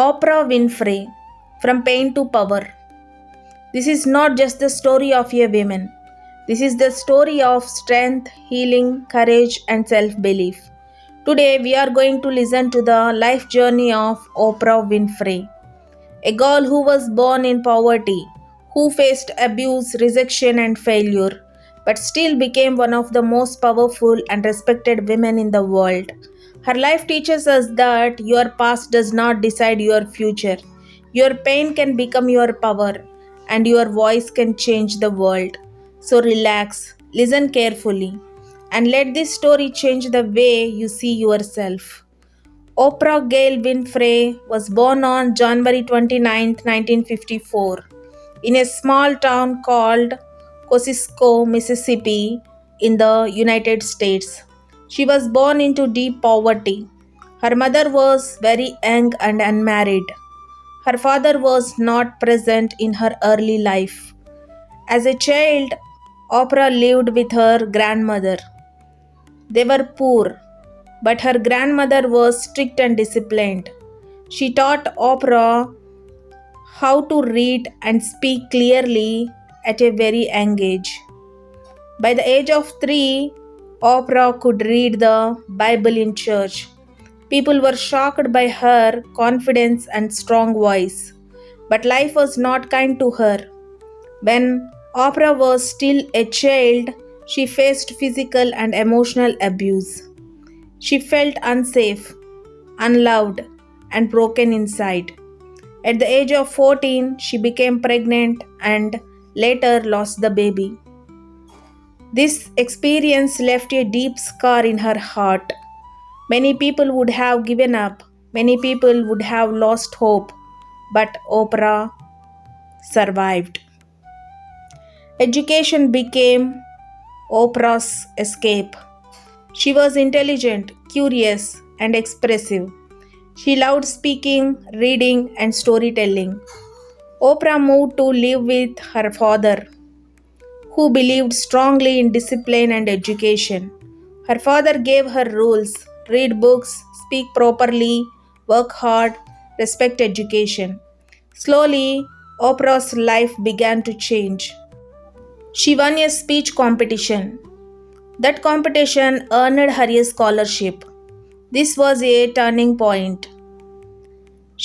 Oprah Winfrey, From Pain to Power. This is not just the story of a woman. This is the story of strength, healing, courage, and self belief. Today, we are going to listen to the life journey of Oprah Winfrey, a girl who was born in poverty, who faced abuse, rejection, and failure, but still became one of the most powerful and respected women in the world. Her life teaches us that your past does not decide your future. Your pain can become your power, and your voice can change the world. So relax, listen carefully, and let this story change the way you see yourself. Oprah Gail Winfrey was born on January 29, 1954, in a small town called Kosciuszko, Mississippi, in the United States. She was born into deep poverty. Her mother was very young and unmarried. Her father was not present in her early life. As a child, Oprah lived with her grandmother. They were poor, but her grandmother was strict and disciplined. She taught Oprah how to read and speak clearly at a very young age. By the age of 3, Oprah could read the Bible in church. People were shocked by her confidence and strong voice. But life was not kind to her. When Oprah was still a child, she faced physical and emotional abuse. She felt unsafe, unloved, and broken inside. At the age of 14, she became pregnant and later lost the baby. This experience left a deep scar in her heart. Many people would have given up, many people would have lost hope, but Oprah survived. Education became Oprah's escape. She was intelligent, curious, and expressive. She loved speaking, reading, and storytelling. Oprah moved to live with her father, who believed strongly in discipline and education. Her father gave her rules: read books, speak properly, work hard, respect education. Slowly, Oprah's life began to change. She won a speech competition. That competition earned her a scholarship. This was a turning point.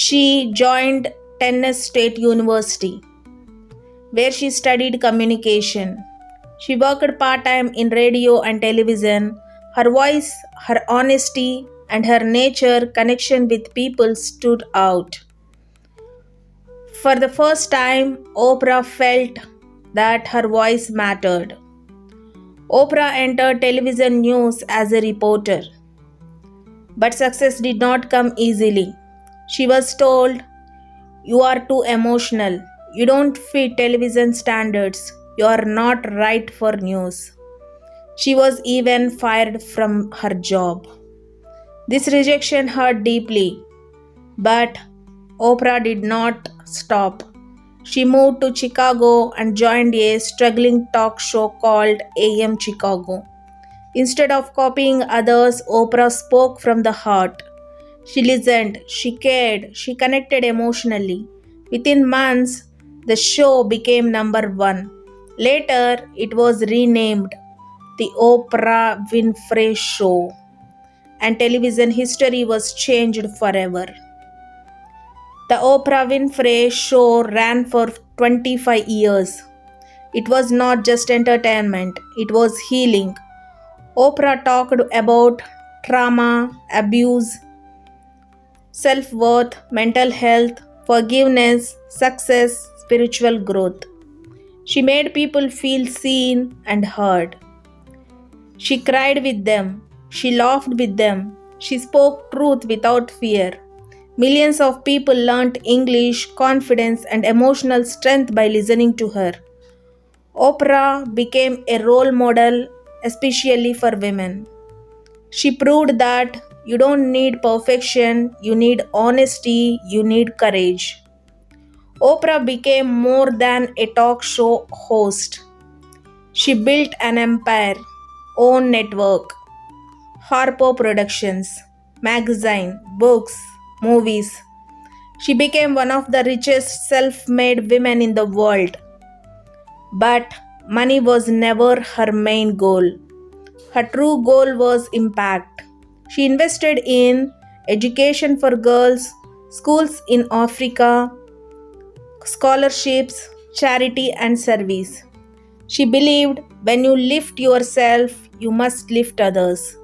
She joined Tennessee State University, where she studied communication. She worked part time in radio and television. Her voice, her honesty, and her nature connection with people stood out. For the first time, Oprah felt that her voice mattered. Oprah entered television news as a reporter. But success did not come easily. She was told, "You are too emotional. You don't fit television standards. You are not right for news." She was even fired from her job. This rejection hurt deeply, but Oprah did not stop. She moved to Chicago and joined a struggling talk show called AM Chicago. Instead of copying others, Oprah spoke from the heart. She listened, she cared, she connected emotionally. Within months, the show became number one. Later, it was renamed The Oprah Winfrey Show, and television history was changed forever. The Oprah Winfrey Show ran for 25 years. It was not just entertainment, it was healing. Oprah talked about trauma, abuse, self worth, mental health, forgiveness, success, spiritual growth. She made people feel seen and heard. She cried with them, she laughed with them, she spoke truth without fear. Millions of people learnt English, confidence, and emotional strength by listening to her. Oprah became a role model, especially for women. She proved that you don't need perfection, you need honesty, you need courage. Oprah became more than a talk show host. She built an empire, own network, Harpo Productions, magazine, books, movies. She became one of the richest self made women in the world. But money was never her main goal. Her true goal was impact. She invested in education for girls, schools in Africa, scholarships, charity, and service. She believed when you lift yourself, you must lift others.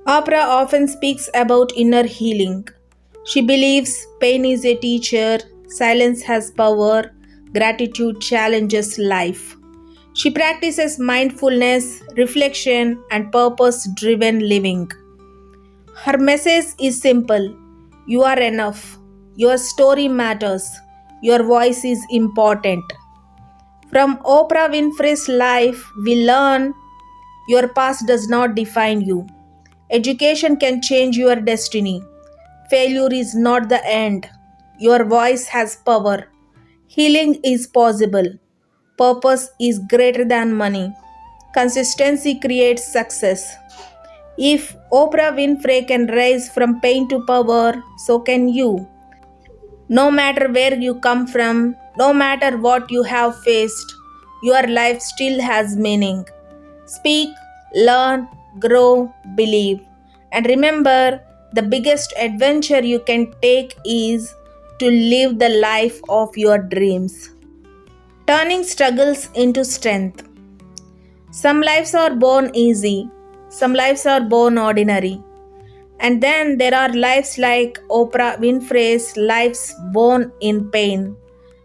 Oprah often speaks about inner healing. She believes pain is a teacher, silence has power, gratitude challenges life. She practices mindfulness, reflection, and purpose driven living. Her message is simple: you are enough, your story matters, your voice is important. From Oprah Winfrey's life, we learn your past does not define you. Education can change your destiny. Failure is not the end. Your voice has power. Healing is possible. Purpose is greater than money. Consistency creates success. If Oprah Winfrey can rise from pain to power, so can you. No matter where you come from, no matter what you have faced, your life still has meaning. Speak, learn, grow, believe. And remember, the biggest adventure you can take is to live the life of your dreams. Turning struggles into strength. Some lives are born easy, some lives are born ordinary. And then there are lives like Oprah Winfrey's lives born in pain,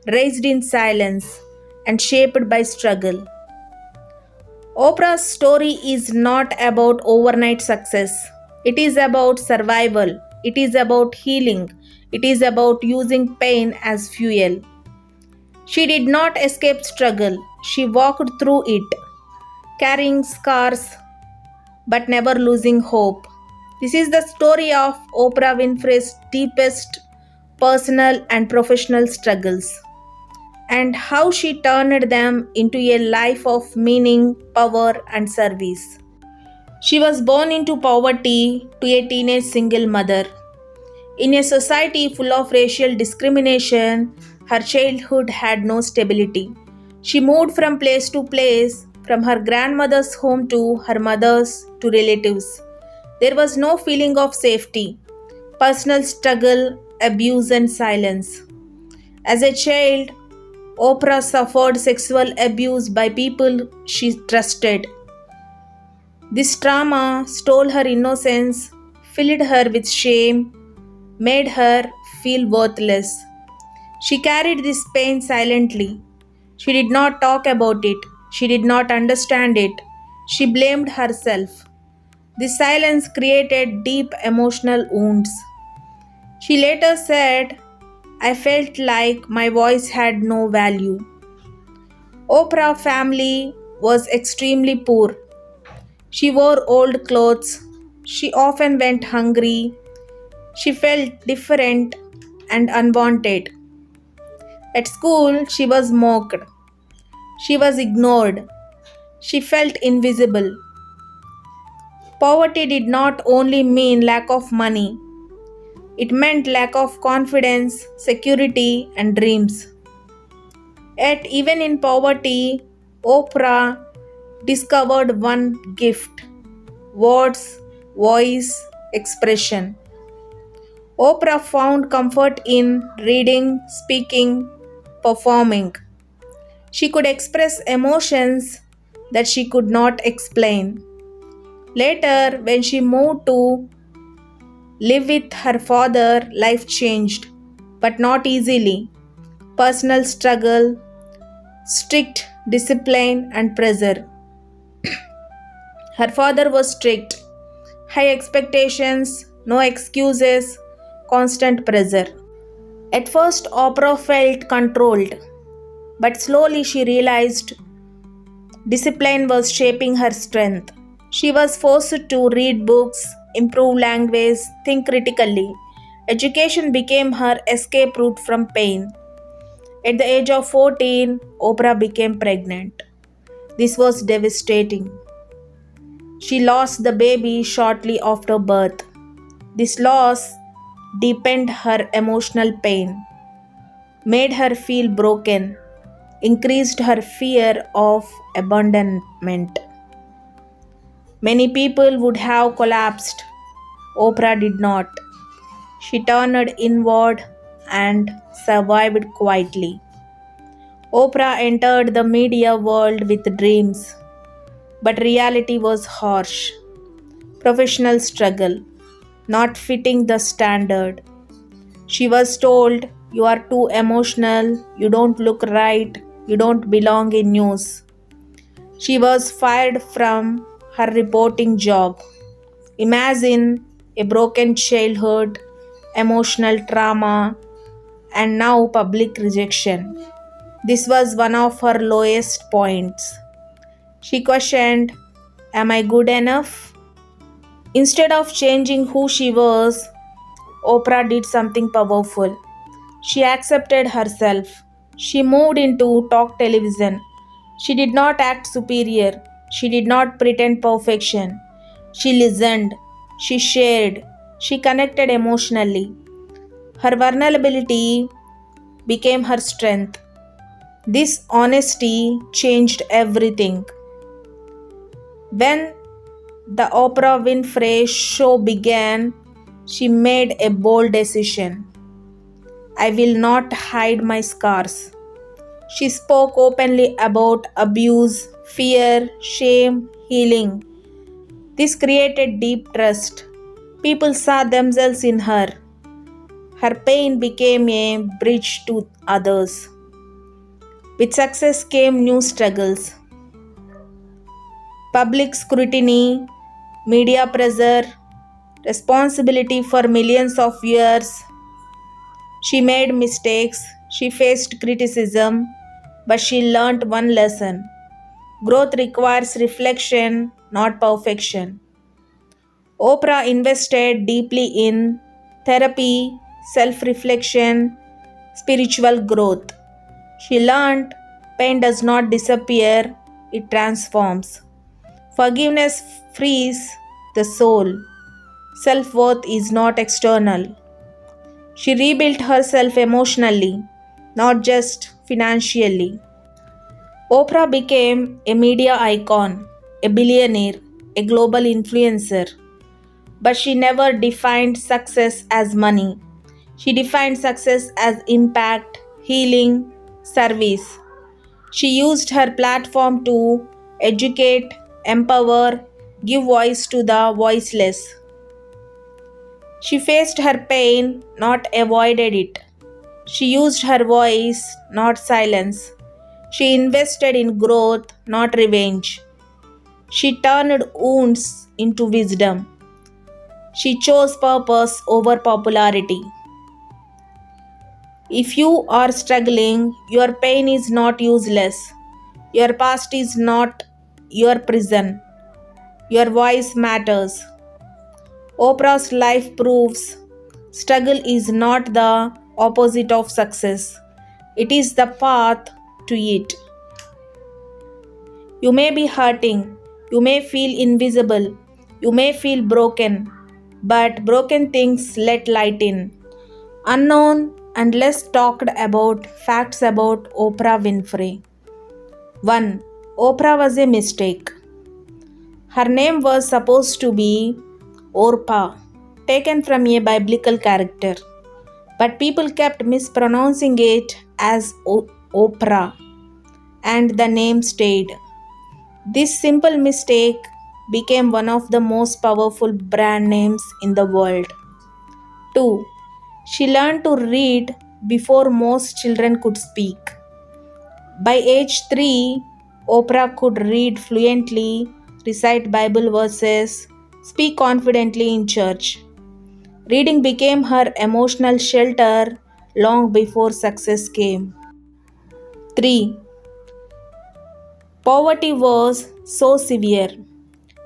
raised in silence, and shaped by struggle. Oprah's story is not about overnight success. It is about survival. It is about healing. It is about using pain as fuel. She did not escape struggle. She walked through it, carrying scars but never losing hope. This is the story of Oprah Winfrey's deepest personal and professional struggles and how she turned them into a life of meaning, power, and service. She was born into poverty to a teenage single mother. In a society full of racial discrimination, her childhood had no stability. She moved from place to place, from her grandmother's home to her mother's to relatives. There was no feeling of safety, personal struggle, abuse, and silence. As a child, Oprah suffered sexual abuse by people she trusted. This trauma stole her innocence, filled her with shame, made her feel worthless. She carried this pain silently. She did not talk about it. She did not understand it. She blamed herself. This silence created deep emotional wounds. She later said, I felt like my voice had no value. Oprah family was extremely poor. She wore old clothes. She often went hungry. She felt different and unwanted. At school, she was mocked. She was ignored. She felt invisible. Poverty did not only mean lack of money, it meant lack of confidence, security, and dreams. Yet, even in poverty, Oprah discovered one gift: words, voice, expression. Oprah found comfort in reading, speaking, performing. She could express emotions that she could not explain. Later, when she moved to live with her father, life changed, but not easily. Personal struggle, strict discipline, and pressure. Her father was strict, high expectations, no excuses, constant pressure. At first, Oprah felt controlled, but slowly she realized discipline was shaping her strength. She was forced to read books, improve language, think critically. Education became her escape route from pain. At the age of 14, Oprah became pregnant. This was devastating. She lost the baby shortly after birth. This loss deepened her emotional pain, made her feel broken, increased her fear of abandonment. Many people would have collapsed. Oprah did not. She turned inward and survived quietly. Oprah entered the media world with dreams, but reality was harsh. Professional struggle, not fitting the standard. She was told, "You are too emotional, you don't look right, you don't belong in news." She was fired from her reporting job. Imagine a broken childhood, emotional trauma, and now public rejection. This was one of her lowest points. She questioned, "Am I good enough?" Instead of changing who she was, Oprah did something powerful. She accepted herself. She moved into talk television. She did not act superior. She did not pretend perfection. She listened. She shared. She connected emotionally. Her vulnerability became her strength. This honesty changed everything. When the Oprah Winfrey show began, she made a bold decision. "I will not hide my scars." She spoke openly about abuse, fear, shame, healing. This created deep trust. People saw themselves in her. Her pain became a bridge to others. With success came new struggles: public scrutiny, media pressure, responsibility for millions of viewers. She made mistakes, she faced criticism, but she learned one lesson: growth requires reflection, not perfection. Oprah invested deeply in therapy, self reflection, spiritual growth. She learned pain does not disappear, it transforms. Forgiveness frees the soul. Self worth is not external. She rebuilt herself emotionally, not just financially. Oprah became a media icon, a billionaire, a global influencer. But she never defined success as money. She defined success as impact, healing, service. She used her platform to educate, empower, give voice to the voiceless. She faced her pain, not avoided it. She used her voice, not silence. She invested in growth, not revenge. She turned wounds into wisdom. She chose purpose over popularity. If you are struggling, your pain is not useless. Your past is not your prison. Your voice matters. Oprah's life proves struggle is not the opposite of success, it is the path to it. You may be hurting, you may feel invisible, you may feel broken, but broken things let light in. Unknown and less talked about facts about Oprah Winfrey. 1. Oprah was a mistake. Her name was supposed to be Orpah, taken from a biblical character, but people kept mispronouncing it as Oprah, and the name stayed. This simple mistake became one of the most powerful brand names in the world. 2. She learned to read before most children could speak. By age 3, Oprah could read fluently, recite Bible verses, speak confidently in church. Reading became her emotional shelter long before success came. 3. Poverty was so severe.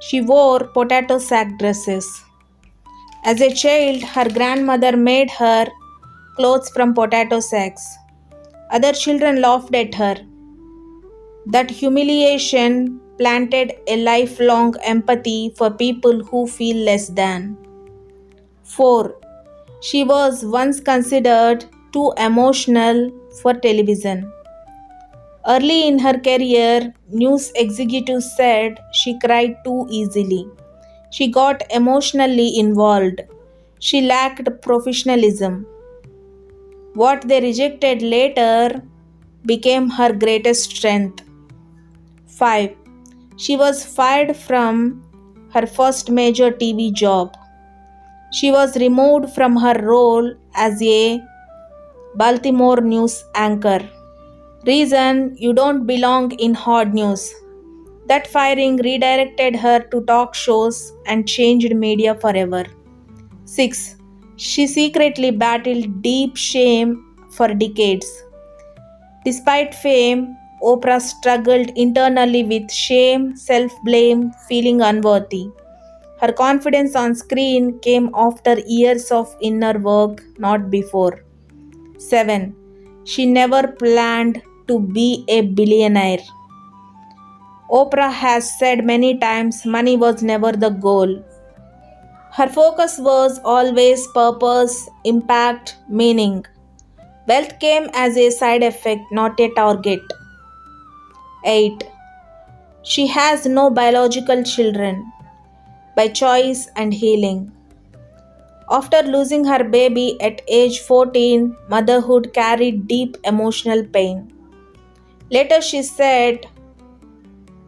She wore potato sack dresses. As a child, her grandmother made her clothes from potato sacks. Other children laughed at her. That humiliation planted a lifelong empathy for people who feel less than. 4. She was once considered too emotional for television. Early in her career, news executives said she cried too easily. She got emotionally involved. She lacked professionalism. What they rejected later became her greatest strength. 5. She was fired from her first major TV job. She was removed from her role as a Baltimore news anchor. Reason: you don't belong in hard news. That firing redirected her to talk shows and changed media forever. 6. She secretly battled deep shame for decades. Despite fame, Oprah struggled internally with shame, self blame, feeling unworthy. Her confidence on screen came after years of inner work, not before. 7. She never planned to be a billionaire. Oprah has said many times money was never the goal. Her focus was always purpose, impact, meaning. Wealth came as a side effect, not a target. 8. She has no biological children, by choice and healing. After losing her baby at age 14, motherhood carried deep emotional pain. Later she said,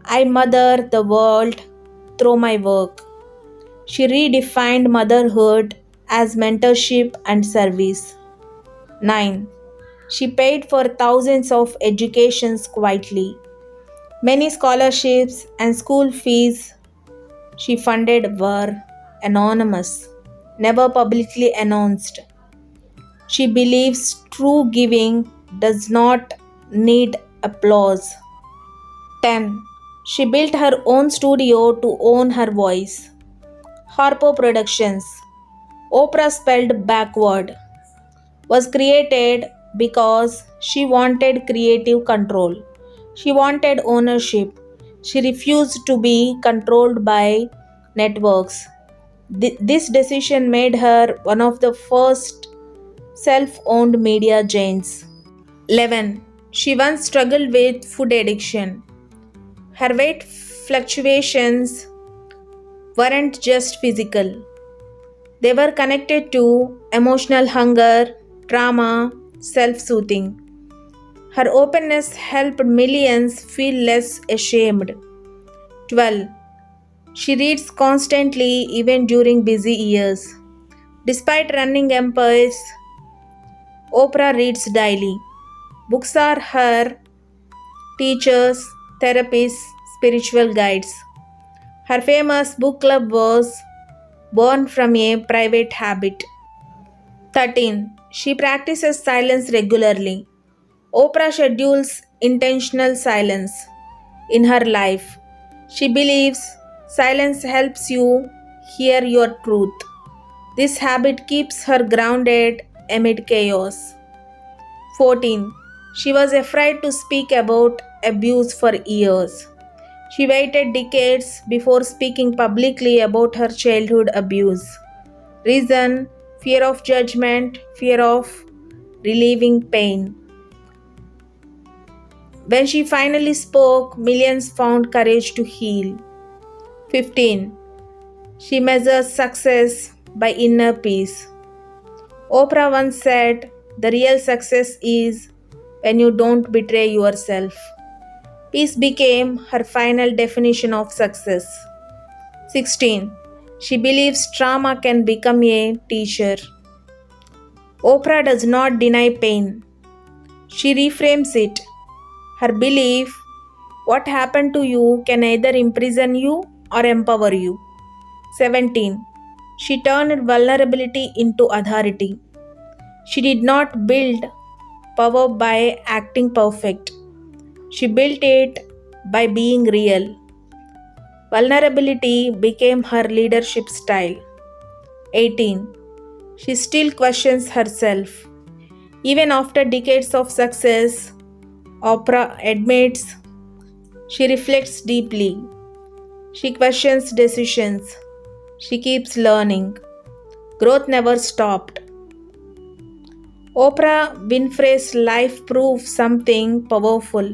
I mother the world through my work. She redefined motherhood as mentorship and service. 9. She paid for thousands of educations quietly. Many scholarships and school fees she funded were anonymous, never publicly announced. She believes true giving does not need applause. 10. She built her own studio to own her voice. Harpo Productions, Oprah spelled backward, was created because she wanted creative control. She wanted ownership. She refused to be controlled by networks. This decision made her one of the first self owned media giants. 11. She once struggled with food addiction. Her weight fluctuations weren't just physical, they were connected to emotional hunger, trauma, self soothing. Her openness helped millions feel less ashamed. 12. She reads constantly even during busy years. Despite running empires, Oprah reads daily. Books are her teachers, therapists, spiritual guides. Her famous book club was born from a private habit. 13. She practices silence regularly. Oprah schedules intentional silence in her life. She believes silence helps you hear your truth. This habit keeps her grounded amid chaos. 14. She was afraid to speak about abuse for years. She waited decades before speaking publicly about her childhood abuse. Reason: fear of judgment, fear of relieving pain. When she finally spoke, millions found courage to heal. 15. She measures success by inner peace. Oprah once said, the real success is when you don't betray yourself. Peace became her final definition of success. 16. She believes trauma can become a teacher. Oprah does not deny pain. She reframes it. Her belief, what happened to you can either imprison you or empower you. 17. She turned vulnerability into authority. She did not build power by acting perfect. She built it by being real. Vulnerability became her leadership style. 18. She still questions herself. Even after decades of success, Oprah admits she reflects deeply. She questions decisions. She keeps learning. Growth never stopped. Oprah Winfrey's life proves something powerful.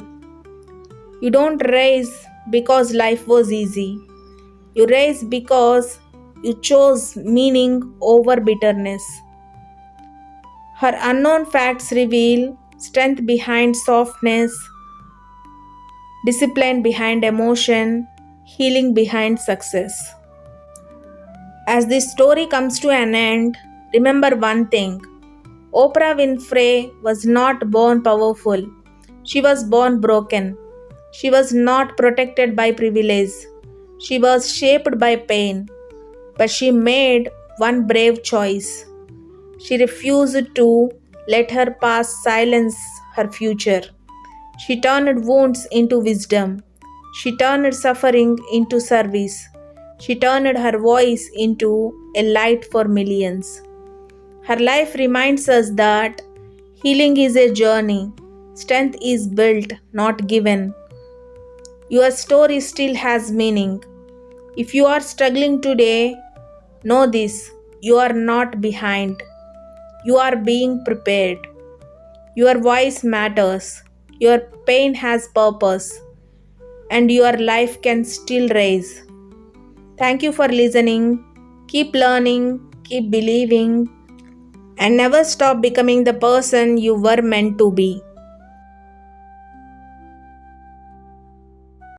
You don't rise because life was easy. You rise because you chose meaning over bitterness. Her unknown facts reveal strength behind softness, discipline behind emotion, healing behind success. As this story comes to an end, remember one thing: Oprah Winfrey was not born powerful, she was born broken. She was not protected by privilege, she was shaped by pain. But she made one brave choice. She refused to let her past silence her future. She turned wounds into wisdom. She turned suffering into service. She turned her voice into a light for millions. Her life reminds us that healing is a journey. Strength is built, not given. Your story still has meaning. If you are struggling today, know this: you are not behind. You are being prepared. Your voice matters. Your pain has purpose. And your life can still rise. Thank you for listening. Keep learning, keep believing, and never stop becoming the person you were meant to be.